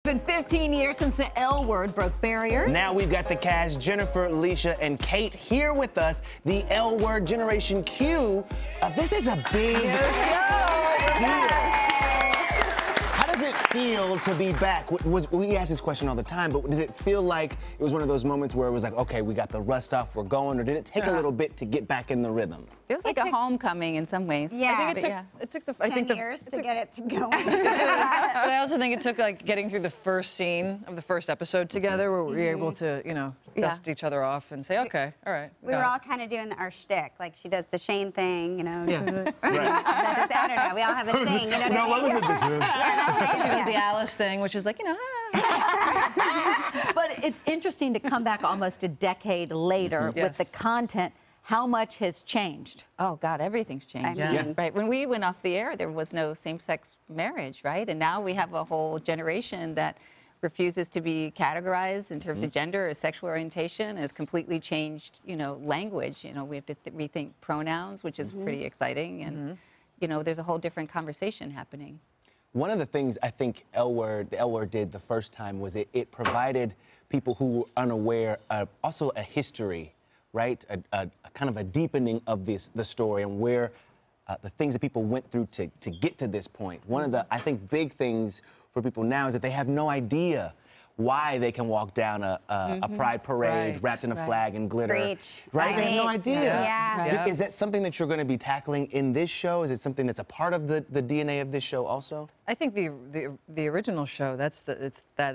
been 15 years since the L word broke barriers. Now we've got the cast, Jennifer, Leisha, and Kate, here with us. The L word Generation Q. This is a big deal. How does it feel to be back? We ask this question all the time, but did it feel like it was one of those moments where it was like, okay, we got the rust off, we're going, or did it take a little bit to get back in the rhythm? It was like a homecoming in some ways. Yeah, it took 10 years to get it to go. But I also think it took like getting through the first scene of the first episode together, where we were able to, you know, dust each other off and say, okay, all right. We were all kind of doing our shtick, like she does the Shane thing, you know. Yeah. I don't know. We all have a thing, you know. No, what was it? She does the Alice thing, which is like, you know. But it's interesting to come back almost a decade later with the content. How much has changed? Oh, God, everything's changed. I mean, Right, when we went off the air, there was no same-sex marriage, right? And now we have a whole generation that refuses to be categorized in terms of gender or sexual orientation, has completely changed, you know, language. You know, we have to rethink pronouns, which is pretty exciting. And, you know, there's a whole different conversation happening. One of the things I think the L word did the first time was it provided people who were unaware also a history, right? A kind of a deepening of the story and where the things that people went through to get to this point. One of the, I think, big things for people now is that they have no idea why they can walk down a pride parade wrapped in a flag and glitter. Preach. Right? They have no idea. Yeah. Is that something that you're going to be tackling in this show? Is it something that's a part of the DNA of this show also? I think the original show, that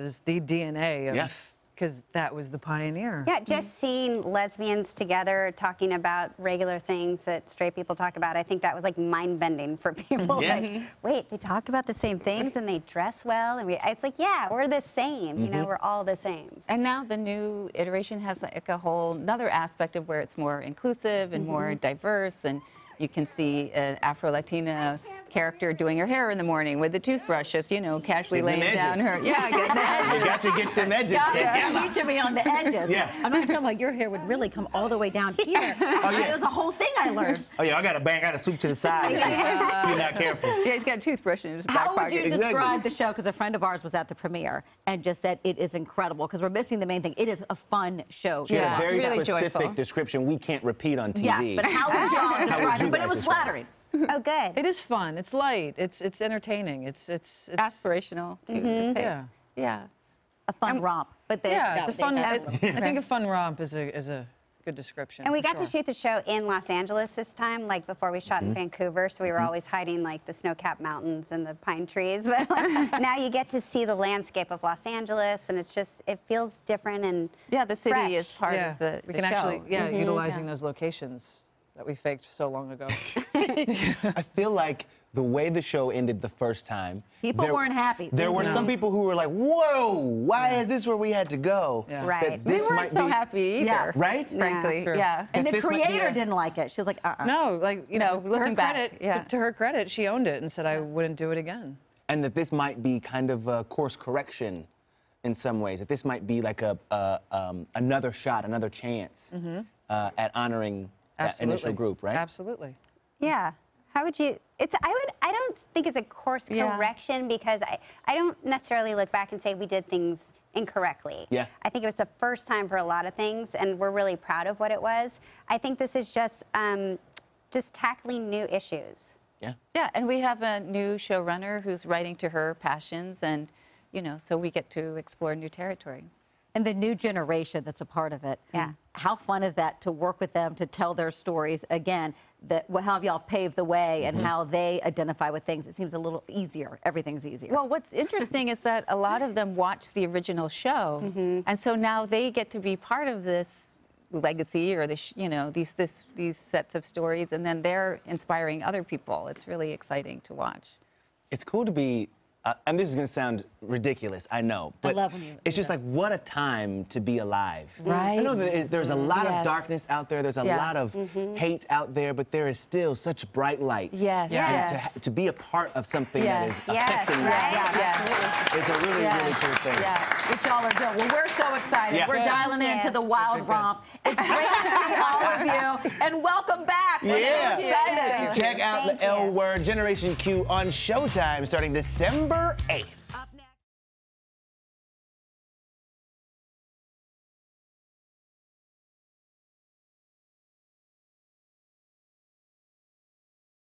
is the DNA of, because that was the pioneer. Yeah, just seeing lesbians together talking about regular things that straight people talk about, I think that was like mind-bending for people. Like, wait, they talk about the same things and they dress well, and it's like, yeah, we're the same. You know, we're all the same. And now the new iteration has like a whole another aspect of where it's more inclusive and more diverse, and you can see an Afro-Latina character doing her hair in the morning with the toothbrush, just, you know, casually laying down her. Yeah, getting the edges. You got to get them edges You're teaching me on the edges. I'm not talking about your hair would really come all the way down here. It was a whole thing I learned. Oh yeah, I got a swoop to the side. You're not careful. Yeah, he's got a toothbrush in his back pocket. How would you describe the show? Because a friend of ours was at the premiere and just said it is incredible, because we're missing the main thing. It is a fun show. Yeah, a very it's really specific joyful description we can't repeat on TV. Yes, but how would y'all describe it? But it was flattering. Oh, good. It is fun. It's light. It's entertaining. It's aspirational too. Yeah. A fun romp. But it's a fun. I think a fun romp is a good description. And we got to shoot the show in Los Angeles this time, like before we shot in Vancouver, so we were always hiding like the snow-capped mountains and the pine trees. But now you get to see the landscape of Los Angeles, and it's just, it feels different and the city fresh. is part of the we can show. actually utilizing those locations that we faked so long ago. I feel like the way the show ended the first time, people weren't happy. There were some people who were like, whoa, why is this where we had to go? Right. We weren't so happy either. Right? Frankly, And the creator didn't like it. She was like, No, like, you know, looking back, to her credit, she owned it and said, I wouldn't do it again. And that this might be kind of a course correction in some ways, that this might be like another shot, another chance at honoring that initial group, right? Absolutely. Yeah. How would you? I don't think it's a course correction, because I don't necessarily look back and say we did things incorrectly. Yeah. I think it was the first time for a lot of things, and we're really proud of what it was. I think this is just tackling new issues. Yeah. Yeah, and we have a new showrunner who's writing to her passions, and, you know, so we get to explore new territory. And the new generation that's a part of it. Yeah. How fun is that to work with them, to tell their stories? Again, how y'all paved the way and how they identify with things. It seems a little easier. Everything's easier. Well, what's interesting is that a lot of them watched the original show, and so now they get to be part of this legacy, or these sets of stories, and then they're inspiring other people. It's really exciting to watch. It's cool to be. And this is going to sound ridiculous, I know, but I love when you it's just like, what a time to be alive. Right. I know that there's a lot of darkness out there, there's a lot of hate out there, but there is still such bright light. Yes. To be a part of something that is affecting is a really, really cool thing. Yeah, which y'all are doing. Well, we're so excited. We're dialing into the wild romp. It's great to see all of you, and welcome back. Yeah. We're excited. Check out the L Word Generation Q on Showtime starting December 8th.